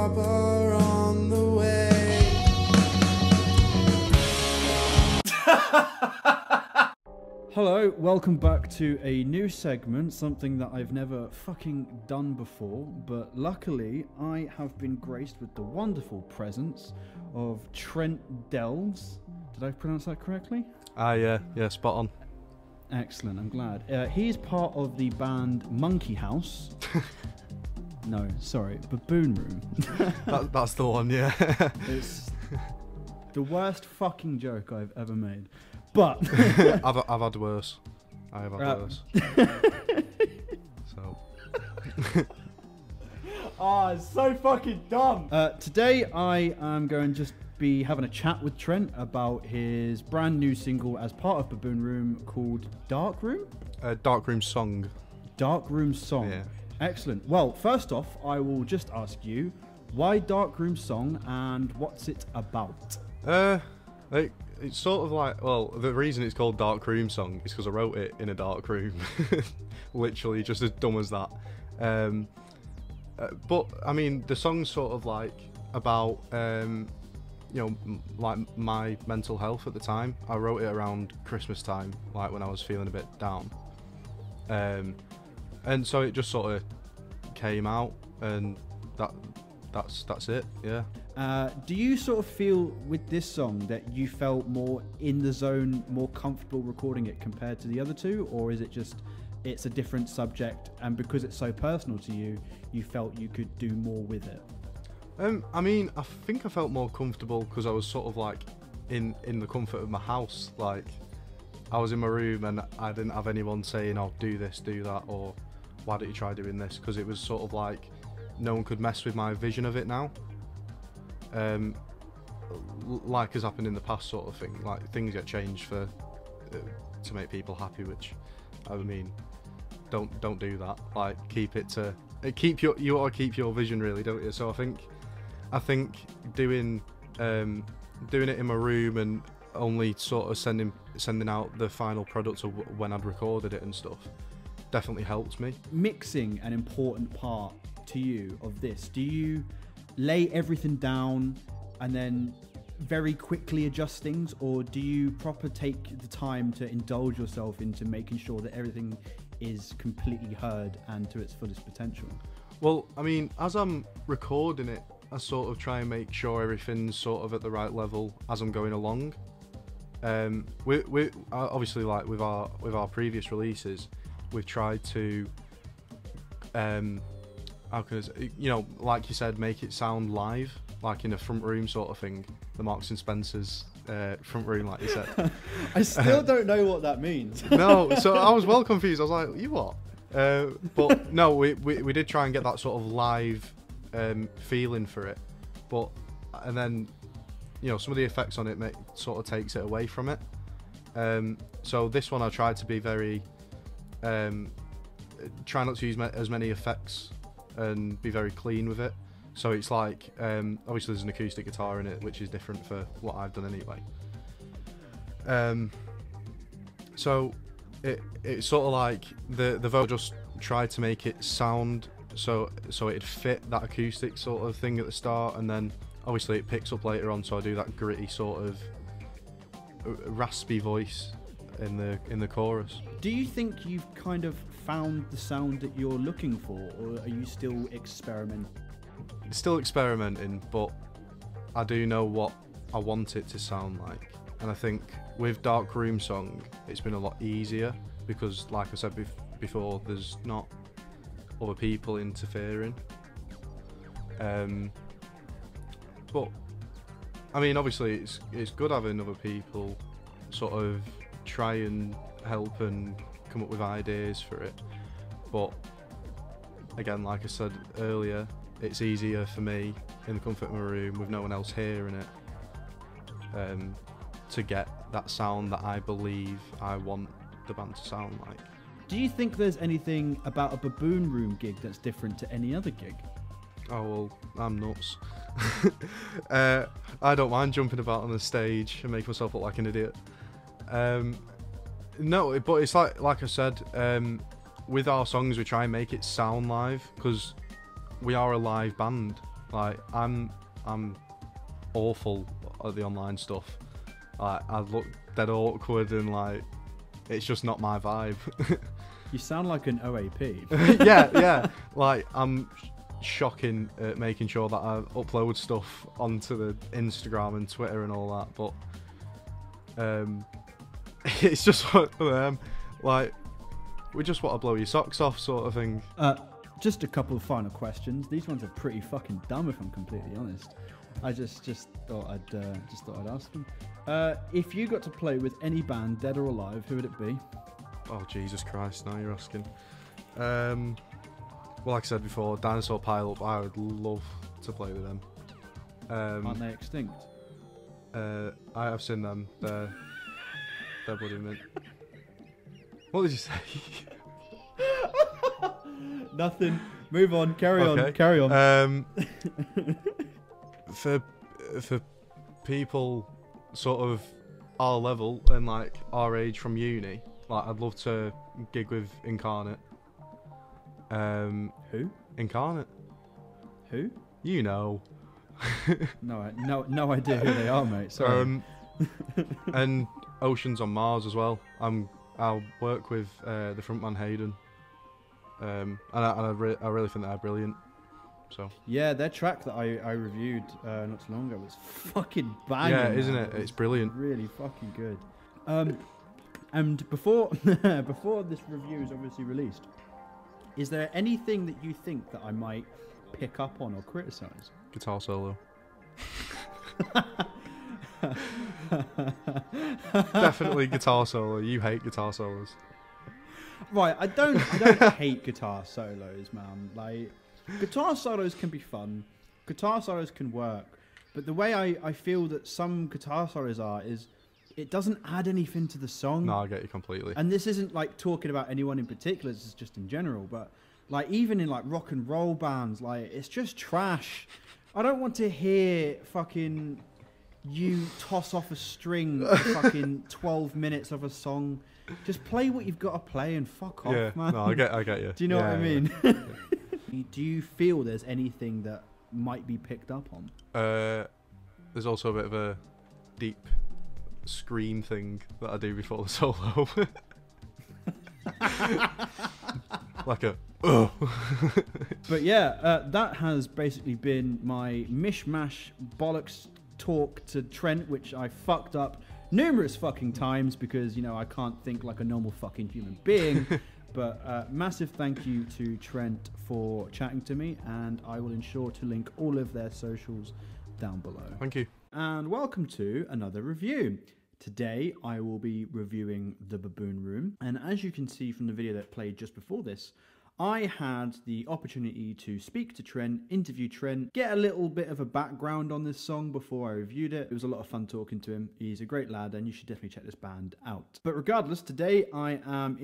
rubber on the way. Hello, welcome back to a new segment, something that I've never fucking done before, but luckily I have been graced with the wonderful presence of Trent Delves. Did I pronounce that correctly? Yeah, spot on. Excellent, I'm glad. He's part of the band Monkey House. No, sorry, Baboon Room. That's the one, yeah. It's the worst fucking joke I've ever made. But I've had worse. I have had worse. So. It's so fucking dumb. Today I am going to just be having a chat with Trent about his brand new single as part of Baboon Room called Dark Room? Dark Room Song. Dark Room Song. Yeah. Excellent. Well, first off, I will just ask you, why Dark Room Song and what's it about? It's sort of like, well, the reason it's called Dark Room Song is because I wrote it in a dark room. Literally, just as dumb as that. But, I mean, the song's sort of like about, like my mental health at the time. I wrote it around Christmas time, like when I was feeling a bit down. And so it just sort of came out, and that's it, yeah. Do you sort of feel with this song that you felt more in the zone, more comfortable recording it compared to the other two, or is it just it's a different subject and because it's so personal to you, you felt you could do more with it? I mean, I think I felt more comfortable because I was sort of like in the comfort of my house. Like, I was in my room and I didn't have anyone saying, "Oh, do this, do that," or "Why don't you try doing this?" Because it was sort of like no one could mess with my vision of it now. Like has happened in the past, sort of thing. Like, things get changed for to make people happy, which, I mean, don't do that. Like, keep it to you ought to keep your vision, really, don't you? So I think doing it in my room and only sort of sending out the final product of when I'd recorded it and stuff definitely helped me. Mixing an important part to you of this. Do you lay everything down and then very quickly adjust things, or do you proper take the time to indulge yourself into making sure that everything is completely heard and to its fullest potential? Well, I mean, as I'm recording it, I sort of try and make sure everything's sort of at the right level as I'm going along. We obviously, like with our previous releases, we've tried to how can I say, like you said, make it sound live, like in a front room sort of thing, the Marks and Spencer's front room, like you said. I still don't know what that means. No, so I was well confused. I was like, "You what?" But no, we did try and get that sort of live feeling for it, and then some of the effects on it sort of takes it away from it. So this one I tried to be very try not to use as many effects and be very clean with it. So it's like, obviously there's an acoustic guitar in it, which is different for what I've done anyway. So it's sort of like the vocal just tried to make it sound so it'd fit that acoustic sort of thing at the start, and then obviously it picks up later on, so I do that gritty sort of raspy voice in the chorus. Do you think you've kind of found the sound that you're looking for, or are you still experimenting? Still experimenting, but I do know what I want it to sound like. And I think with Dark Room Song, it's been a lot easier because, like I said before, there's not other people interfering. But I mean, obviously it's good having other people sort of try and help and come up with ideas for it, but again, like I said earlier, it's easier for me in the comfort of my room with no one else hearing it to get that sound that I believe I want the band to sound like. Do you think there's anything about a Baboon Room gig that's different to any other gig? Oh well, I'm nuts. I don't mind jumping about on the stage and making myself look like an idiot. No, but it's like I said, with our songs we try and make it sound live because we are a live band. Like I'm awful at the online stuff. Like I look dead awkward and like it's just not my vibe. You sound like an OAP. yeah. Like I'm shocking at making sure that I upload stuff onto the Instagram and Twitter and all that, but it's just one of them. Like we just want to blow your socks off, sort of thing. Just a couple of final questions. These ones are pretty fucking dumb, if I'm completely honest. I just thought I'd ask them. If you got to play with any band, dead or alive, who would it be? Oh Jesus Christ! Now you're asking. Well, like I said before, Dinosaur Pileup. I would love to play with them. Aren't they extinct? I have seen them. They're bloody mint. What did you say? Nothing. Move on. Carry on. For people sort of our level and like our age from uni, like I'd love to gig with Incarnate. Who? Incarnate. Who? You know. No idea who they are, mate. Sorry. And Oceans on Mars as well. I'll work with the frontman Hayden. And I really think they're brilliant. So yeah, their track that I reviewed not too long ago was fucking banging. Yeah, isn't it? It's brilliant. Really fucking good. And before this review is obviously released, is there anything that you think that I might pick up on or criticize? Guitar solo. Definitely guitar solo. You hate guitar solos. Right, I don't hate guitar solos, man. Like, guitar solos can be fun. Guitar solos can work. But the way I feel that some guitar solos are is it doesn't add anything to the song. No, I get you completely. And this isn't like talking about anyone in particular, this is just in general, but like even in like rock and roll bands, like it's just trash. I don't want to hear fucking you toss off a string for fucking 12 minutes of a song. Just play what you've got to play and fuck off, man. No, I get you. Do you know what I mean? Yeah. Do you feel there's anything that might be picked up on? There's also a bit of a deep scream thing that I do before the solo. Like a But yeah, that has basically been my mishmash bollocks talk to Trent, which I fucked up numerous fucking times because, you know, I can't think like a normal fucking human being. But massive thank you to Trent for chatting to me, and I will ensure to link all of their socials down below. Thank you. And welcome to another review. Today I will be reviewing the Baboon Room, and as you can see from the video that played just before this, I had the opportunity to speak to Trent, interview Trent, get a little bit of a background on this song before I reviewed it. It was a lot of fun talking to him. He's a great lad, and you should definitely check this band out. But regardless, today I am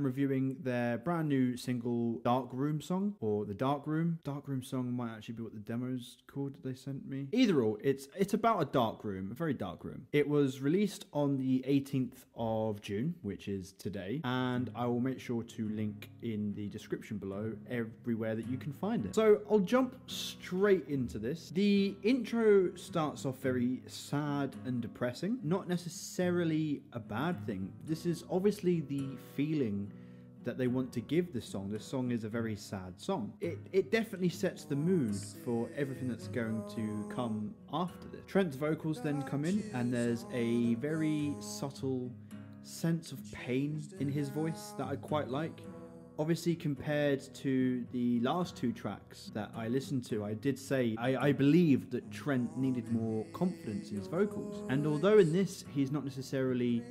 reviewing their brand new single, Dark Room song, or the Dark Room. Dark Room song might actually be what the demo's called that they sent me. Either or, it's about a dark room, a very dark room. It was released on the 18th of June, which is today, and I will make sure to link in the description below everywhere that you can find it. So I'll jump straight into this. The intro starts off very sad and depressing, not necessarily a bad thing. This is obviously the feeling that they want to give this song. This song is a very sad song. It definitely sets the mood for everything that's going to come after this. Trent's vocals then come in, and there's a very subtle sense of pain in his voice that I quite like. Obviously, compared to the last two tracks that I listened to, I did say I believed that Trent needed more confidence in his vocals. And although in this he's not necessarily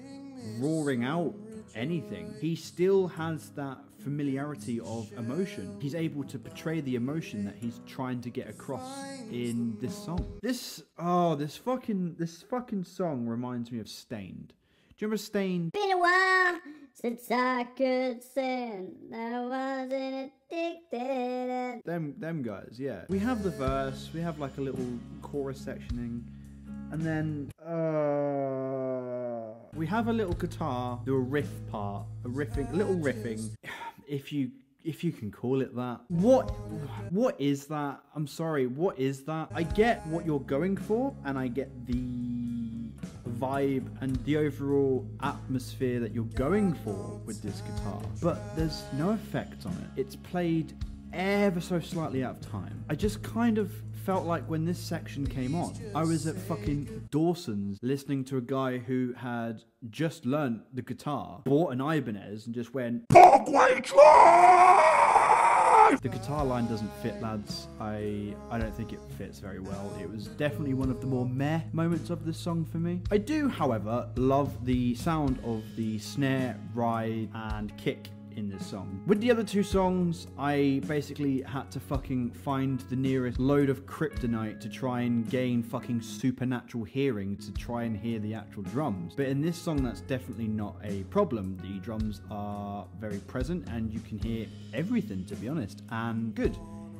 roaring out anything, he still has that familiarity of emotion. He's able to portray the emotion that he's trying to get across in this song. This fucking song reminds me of Stained. Do you remember Stained? Been a while since I could say that I wasn't addicted. Them guys, yeah. We have the verse, we have like a little chorus sectioning, and then we have a little guitar, do a riff part, a little riffing. If you if you can call it that. What is that? I'm sorry, what is that? I get what you're going for, and I get the vibe and the overall atmosphere that you're going for with this guitar, but there's no effect on it. It's played ever so slightly out of time. I just kind of felt like when this section came on, I was at fucking Dawson's listening to a guy who had just learnt the guitar, bought an Ibanez, and just went, Parkway Drive! The guitar line doesn't fit, lads. I don't think it fits very well. It was definitely one of the more meh moments of this song for me. I do, however, love the sound of the snare, ride, and kick in this song. With the other two songs, I basically had to fucking find the nearest load of kryptonite to try and gain fucking supernatural hearing to try and hear the actual drums. But in this song, that's definitely not a problem. The drums are very present and you can hear everything, to be honest, and good.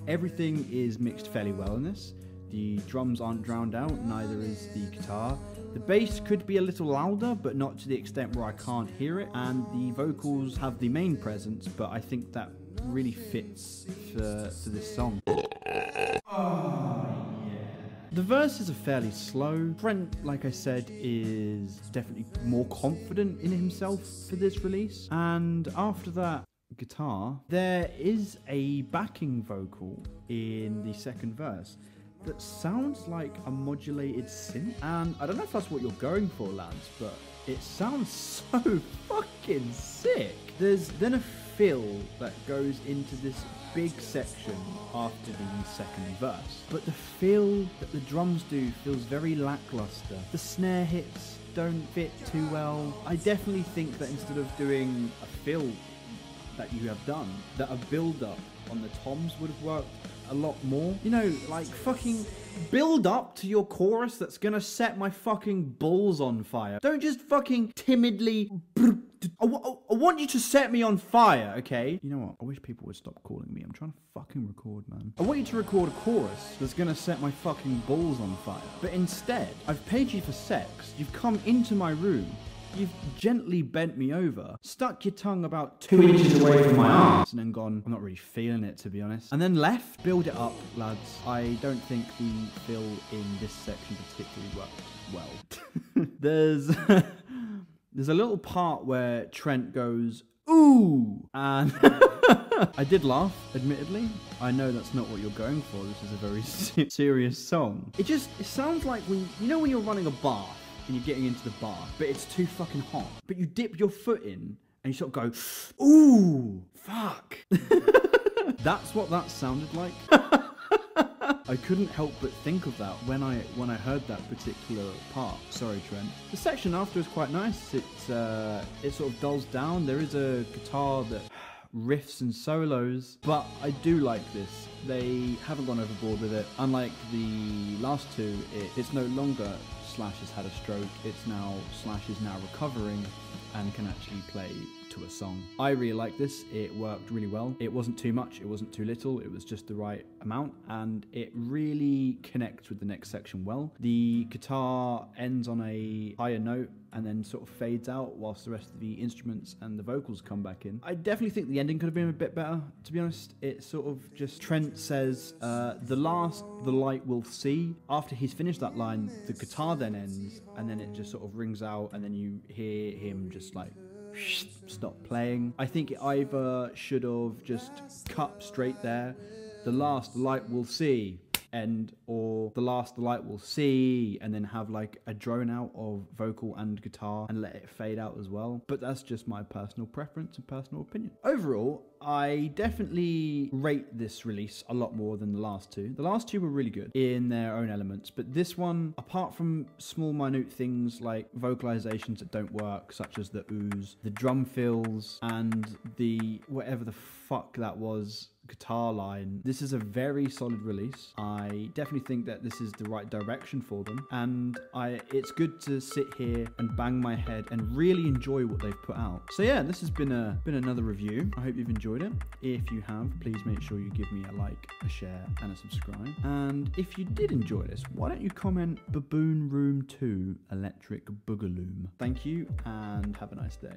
Everything is mixed fairly well in this. The drums aren't drowned out, neither is the guitar. The bass could be a little louder, but not to the extent where I can't hear it. And the vocals have the main presence, but I think that really fits for this song. Oh, yeah. The verses are fairly slow. Trent, like I said, is definitely more confident in himself for this release. And after that guitar, there is a backing vocal in the second verse that sounds like a modulated synth, and I don't know if that's what you're going for, lads, but it sounds so fucking sick. There's then a fill that goes into this big section after the second verse, but the feel that the drums do feels very lackluster. The snare hits don't fit too well. I definitely think that instead of doing a fill that you have done, that a build-up on the toms would have worked a lot more. You know, like fucking build up to your chorus that's gonna set my fucking balls on fire. Don't just fucking timidly... I want you to set me on fire, okay? You know what? I wish people would stop calling me. I'm trying to fucking record, man. I want you to record a chorus that's gonna set my fucking balls on fire. But instead, I've paid you for sex. You've come into my room. You've gently bent me over, stuck your tongue about 2 inches away from my arse, and then gone, I'm not really feeling it, to be honest. And then left. Build it up, lads. I don't think the fill in this section particularly worked well. There's a little part where Trent goes, ooh! And I did laugh, admittedly. I know that's not what you're going for. This is a very serious song. It sounds like when you're running a bath, and you're getting into the bath, but it's too fucking hot. But you dip your foot in, and you sort of go, ooh, fuck. That's what that sounded like. I couldn't help but think of that when I heard that particular part. Sorry, Trent. The section after is quite nice. It sort of dulls down. There is a guitar that riffs and solos, but I do like this. They haven't gone overboard with it. Unlike the last two, it's no longer Slash has had a stroke. It's now Slash is now recovering and can actually play to a song. I really like this. It worked really well. It wasn't too much, it wasn't too little, it was just the right amount, and it really connects with the next section well. The guitar ends on a higher note and then sort of fades out whilst the rest of the instruments and the vocals come back in. I definitely think the ending could have been a bit better, to be honest. It sort of just, Trent says, the last the light will see. After he's finished that line, the guitar then ends, and then it just sort of rings out, and then you hear him just like stop playing. I think it either should have just cut straight there, the last light will see, end, or the last the light will see, and then have like a drone out of vocal and guitar and let it fade out as well. But that's just my personal preference and personal opinion. Overall, I definitely rate this release a lot more than the last two. The last two were really good in their own elements, but this one, apart from small minute things like vocalizations that don't work, such as the oohs, the drum fills, and the whatever the fuck that was, guitar line, this is a very solid release. I definitely think that this is the right direction for them, and it's good to sit here and bang my head and really enjoy what they've put out. So yeah, this has been another review. I hope you've enjoyed it. If you have, please make sure you give me a like, a share, and a subscribe. And if you did enjoy this, why don't you comment Baboon Room 2 Electric Boogaloo? Thank you, and have a nice day.